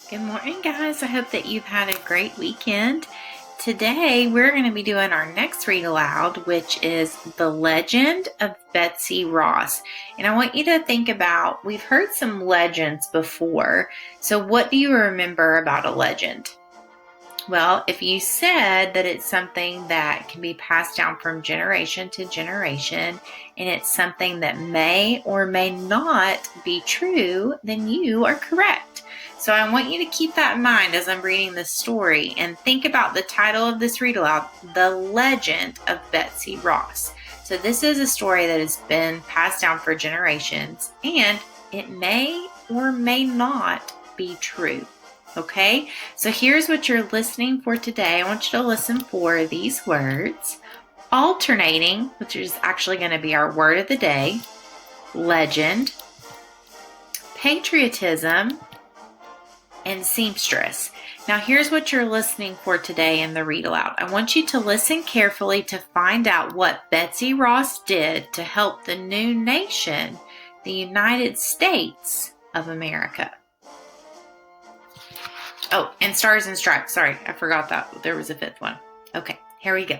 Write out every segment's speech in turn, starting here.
Good morning, guys. I hope that you've had a great weekend. Today, we're going to be doing our next read aloud, which is The Legend of Betsy Ross. And I want you to think about, we've heard some legends before. So what do you remember about a legend? Well, if you said that it's something that can be passed down from generation to generation, and it's something that may or may not be true, then you are correct. So I want you to keep that in mind as I'm reading this story and think about the title of this read aloud, The Legend of Betsy Ross. So this is a story that has been passed down for generations, and it may or may not be true. Okay, so here's what you're listening for today. I want you to listen for these words: alternating, which is actually going to be our word of the day, legend, patriotism, and seamstress. Now here's what you're listening for today in the read aloud. I want you to listen carefully to find out what Betsy Ross did to help the new nation, the United States of America. Oh, and Stars and Stripes. Sorry, I forgot that there was a fifth one. Okay, here we go.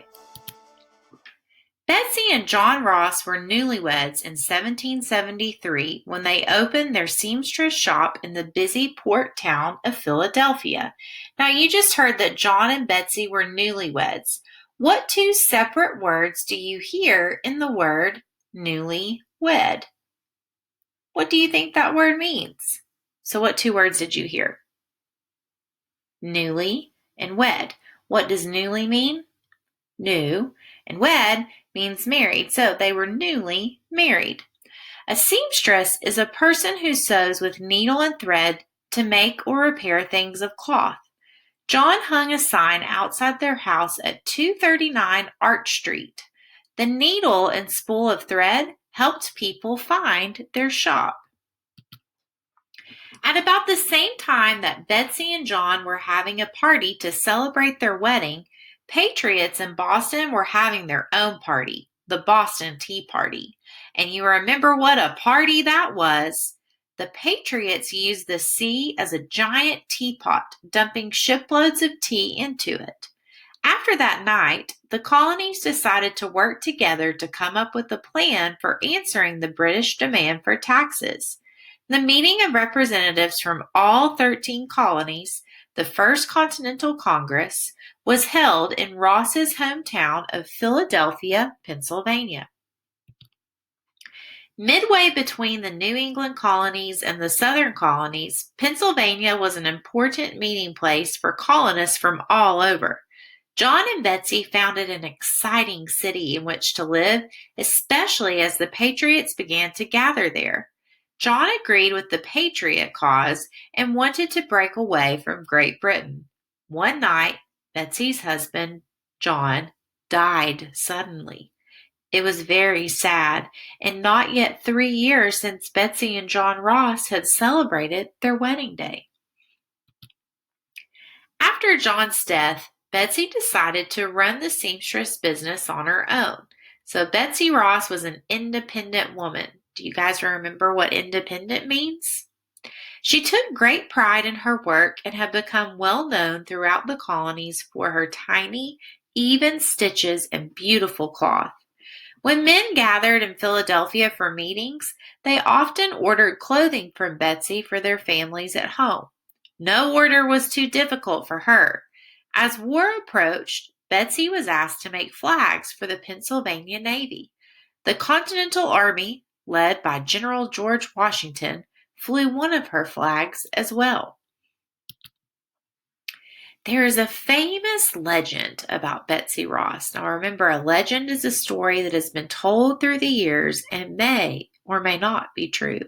Betsy and John Ross were newlyweds in 1773 when they opened their seamstress shop in the busy port town of Philadelphia. Now, you just heard that John and Betsy were newlyweds. What two separate words do you hear in the word newlywed? What do you think that word means? So what two words did you hear? Newly and wed. What does newly mean? New. And wed means married. So they were newly married. A seamstress is a person who sews with needle and thread to make or repair things of cloth. John hung a sign outside their house at 239 Arch Street. The needle and spool of thread helped people find their shop. At about the same time that Betsy and John were having a party to celebrate their wedding, patriots in Boston were having their own party, the Boston Tea Party. And you remember what a party that was. The patriots used the sea as a giant teapot, dumping shiploads of tea into it. After that night, the colonies decided to work together to come up with a plan for answering the British demand for taxes. The meeting of representatives from all 13 colonies, the First Continental Congress, was held in Ross's hometown of Philadelphia, Pennsylvania. Midway between the New England colonies and the Southern colonies, Pennsylvania was an important meeting place for colonists from all over. John and Betsy founded an exciting city in which to live, especially as the patriots began to gather there. John agreed with the patriot cause and wanted to break away from Great Britain. One night, Betsy's husband, John, died suddenly. It was very sad, and not yet 3 years since Betsy and John Ross had celebrated their wedding day. After John's death, Betsy decided to run the seamstress business on her own. So Betsy Ross was an independent woman. Do you guys remember what independent means? She took great pride in her work and had become well known throughout the colonies for her tiny, even stitches and beautiful cloth. When men gathered in Philadelphia for meetings, they often ordered clothing from Betsy for their families at home. No order was too difficult for her. As war approached, Betsy was asked to make flags for the Pennsylvania Navy. The Continental Army, led by General George Washington, flew one of her flags as well. There is a famous legend about Betsy Ross. Now remember, a legend is a story that has been told through the years and may or may not be true.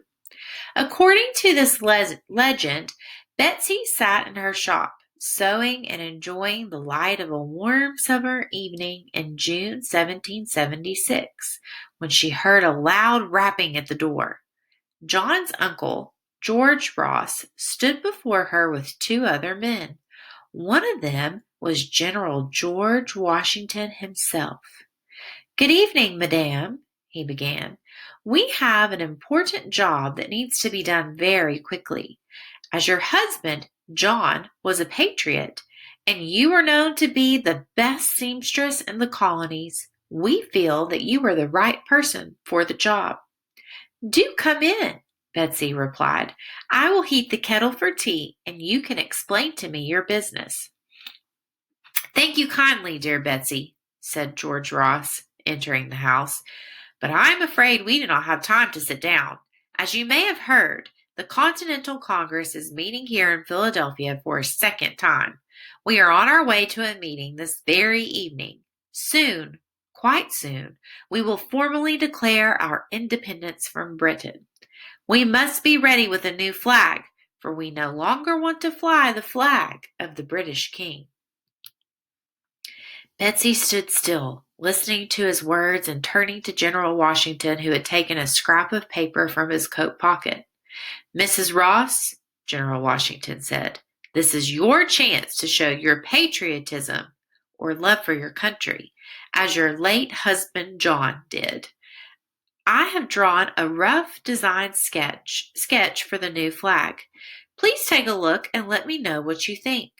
According to this legend, Betsy sat in her shop, sewing and enjoying the light of a warm summer evening in June 1776, when she heard a loud rapping at the door. John's uncle, George Ross, stood before her with 2 other men. One of them was General George Washington himself. "Good evening, madame," he began. "We have an important job that needs to be done very quickly. As your husband John was a patriot, and you are known to be the best seamstress in the colonies. We feel that you are the right person for the job." "Do come in," Betsy replied. "I will heat the kettle for tea, and you can explain to me your business." "Thank you kindly, dear Betsy," said George Ross, entering the house, "but I am afraid we do not have time to sit down. As you may have heard, the Continental Congress is meeting here in Philadelphia for a second time. We are on our way to a meeting this very evening. Soon, quite soon, we will formally declare our independence from Britain. We must be ready with a new flag, for we no longer want to fly the flag of the British King." Betsy stood still, listening to his words and turning to General Washington, who had taken a scrap of paper from his coat pocket. "Mrs. Ross," General Washington said, "this is your chance to show your patriotism or love for your country, as your late husband John did. I have drawn a rough design sketch for the new flag. Please take a look and let me know what you think.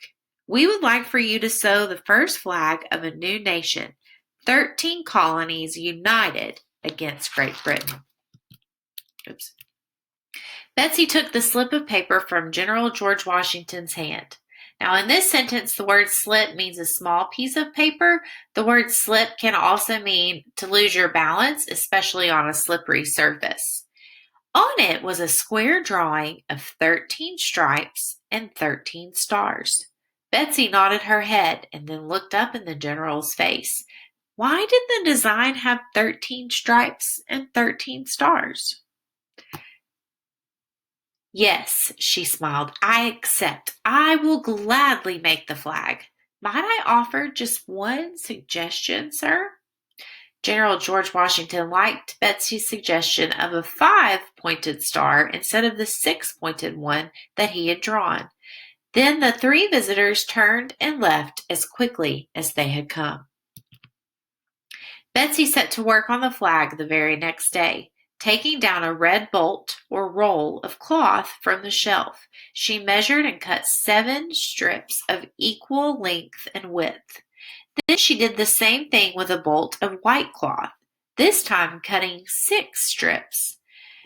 We would like for you to sew the first flag of a new nation, 13 colonies united against Great Britain." Oops. Betsy took the slip of paper from General George Washington's hand. Now, in this sentence, the word slip means a small piece of paper. The word slip can also mean to lose your balance, especially on a slippery surface. On it was a square drawing of 13 stripes and 13 stars. Betsy nodded her head and then looked up in the general's face. Why did the design have 13 stripes and 13 stars? "Yes," she smiled, "I accept. I will gladly make the flag. Might I offer just one suggestion, sir?" General George Washington liked Betsy's suggestion of a 5-pointed star instead of the 6-pointed one that he had drawn. Then the 3 visitors turned and left as quickly as they had come. Betsy set to work on the flag the very next day. Taking down a red bolt or roll of cloth from the shelf, she measured and cut 7 strips of equal length and width. Then she did the same thing with a bolt of white cloth, this time cutting 6 strips.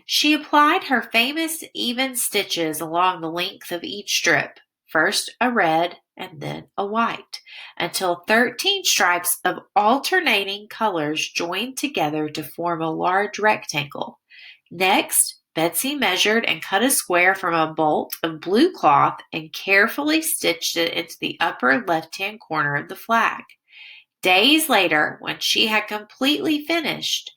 She applied her famous even stitches along the length of each strip, first a red and then a white, until 13 stripes of alternating colors joined together to form a large rectangle. Next, Betsy measured and cut a square from a bolt of blue cloth and carefully stitched it into the upper left-hand corner of the flag. Days later, when she had completely finished,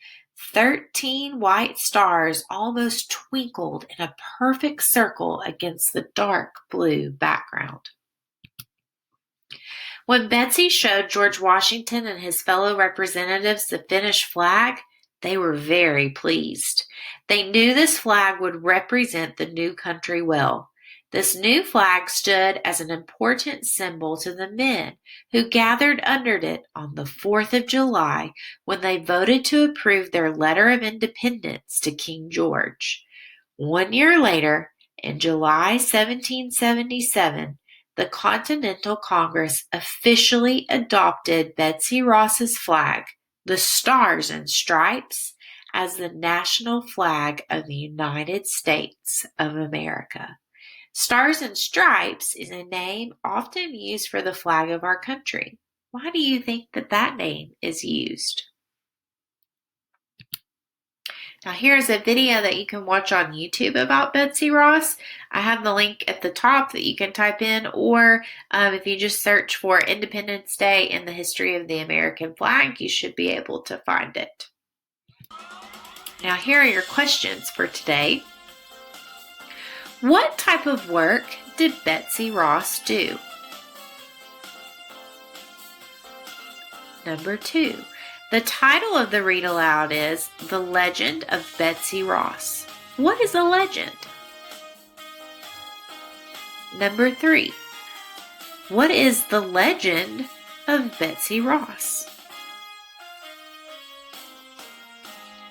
13 white stars almost twinkled in a perfect circle against the dark blue background. When Betsy showed George Washington and his fellow representatives the finished flag, they were very pleased. They knew this flag would represent the new country well. This new flag stood as an important symbol to the men who gathered under it on the 4th of July when they voted to approve their letter of independence to King George. 1 year later, in July 1777, the Continental Congress officially adopted Betsy Ross's flag, the Stars and Stripes, as the national flag of the United States of America. Stars and Stripes is a name often used for the flag of our country. Why do you think that name is used? Now here's a video that you can watch on YouTube about Betsy Ross. I have the link at the top that you can type in, or if you just search for Independence Day in the history of the American flag, you should be able to find it. Now here are your questions for today. What type of work did Betsy Ross do? Number 2. The title of the read aloud is The Legend of Betsy Ross. What is a legend? Number 3. What is the legend of Betsy Ross?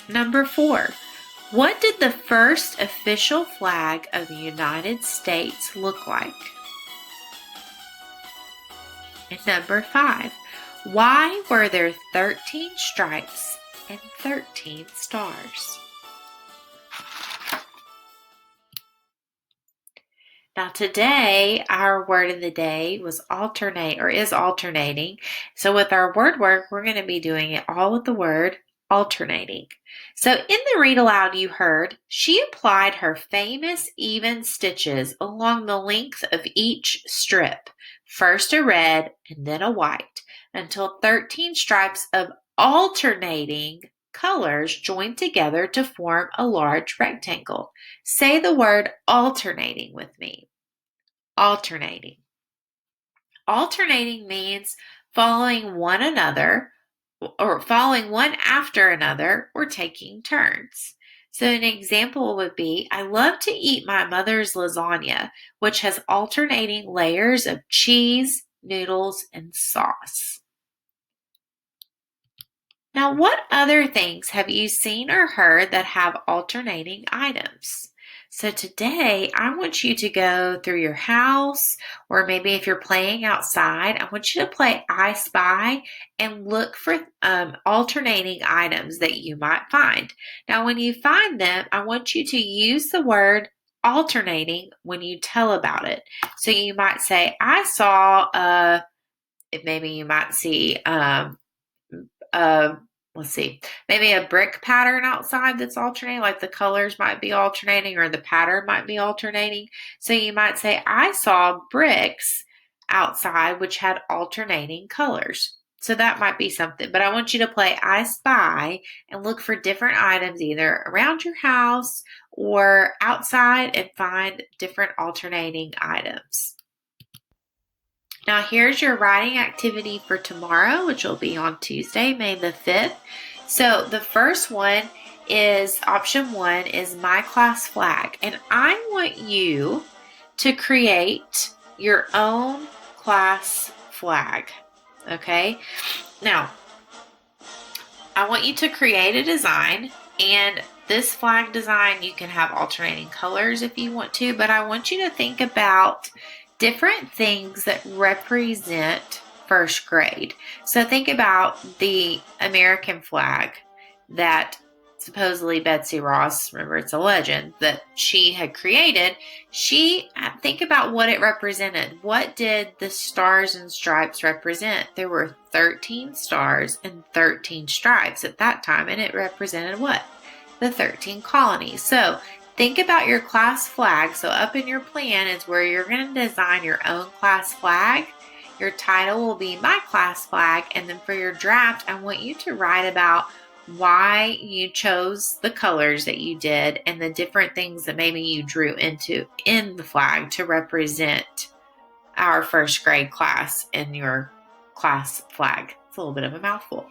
Number 4. What did the first official flag of the United States look like? And number 5, why were there 13 stripes and 13 stars? Now today, our word of the day was alternate or is alternating. So with our word work, we're going to be doing it all with the word alternating. So in the read aloud you heard, she applied her famous even stitches along the length of each strip, first a red and then a white, until 13 stripes of alternating colors joined together to form a large rectangle. Say the word alternating with me. Alternating. Alternating means following one another or following one after another or taking turns. So an example would be, I love to eat my mother's lasagna, which has alternating layers of cheese, noodles, and sauce. Now, what other things have you seen or heard that have alternating items? So today, I want you to go through your house, or maybe if you're playing outside, I want you to play I Spy and look for alternating items that you might find. Now, when you find them, I want you to use the word alternating when you tell about it. So you might say, I saw, maybe you might see, maybe a brick pattern outside that's alternating, like the colors might be alternating or the pattern might be alternating. So you might say, I saw bricks outside which had alternating colors. So that might be something, but I want you to play I Spy and look for different items either around your house or outside and find different alternating items. Now here's your writing activity for tomorrow, which will be on Tuesday, May the 5th. So the first one is, option 1 is my class flag. And I want you to create your own class flag, okay? Now, I want you to create a design, and this flag design, you can have alternating colors if you want to, but I want you to think about different things that represent first grade. So think about the American flag that supposedly Betsy Ross, remember it's a legend, that she had created. Think about what it represented. What did the stars and stripes represent? There were 13 stars and 13 stripes at that time, and it represented what? The 13 colonies. So think about your class flag. So up in your plan is where you're going to design your own class flag. Your title will be My Class Flag. And then for your draft, I want you to write about why you chose the colors that you did and the different things that maybe you drew in the flag to represent our first grade class in your class flag. It's a little bit of a mouthful.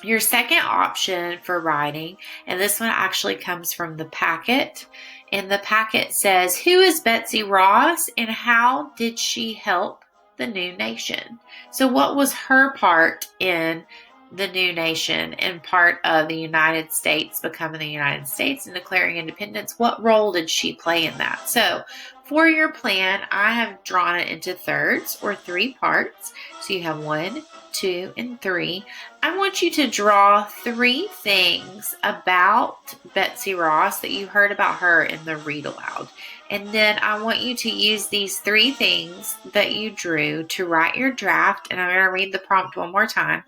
Your second option for writing, and this one actually comes from the packet, and the packet says, who is Betsy Ross and how did she help the new nation? So what was her part in the new nation and part of the United States becoming the United States and declaring independence? What role did she play in that? So for your plan, I have drawn it into thirds or 3 parts. So you have 1, 2, and 3. I want you to draw 3 things about Betsy Ross that you heard about her in the read aloud. And then I want you to use these 3 things that you drew to write your draft. And I'm going to read the prompt one more time.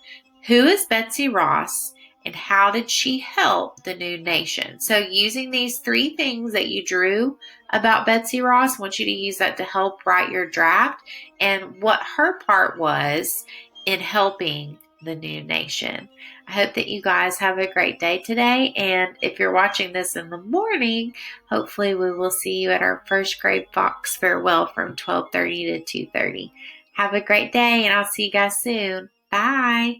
Who is Betsy Ross and how did she help the new nation? So using these 3 things that you drew about Betsy Ross, I want you to use that to help write your draft and what her part was in helping the new nation. I hope that you guys have a great day today. And if you're watching this in the morning, hopefully we will see you at our first grade Fox farewell from 12:30 to 2:30. Have a great day and I'll see you guys soon. Bye.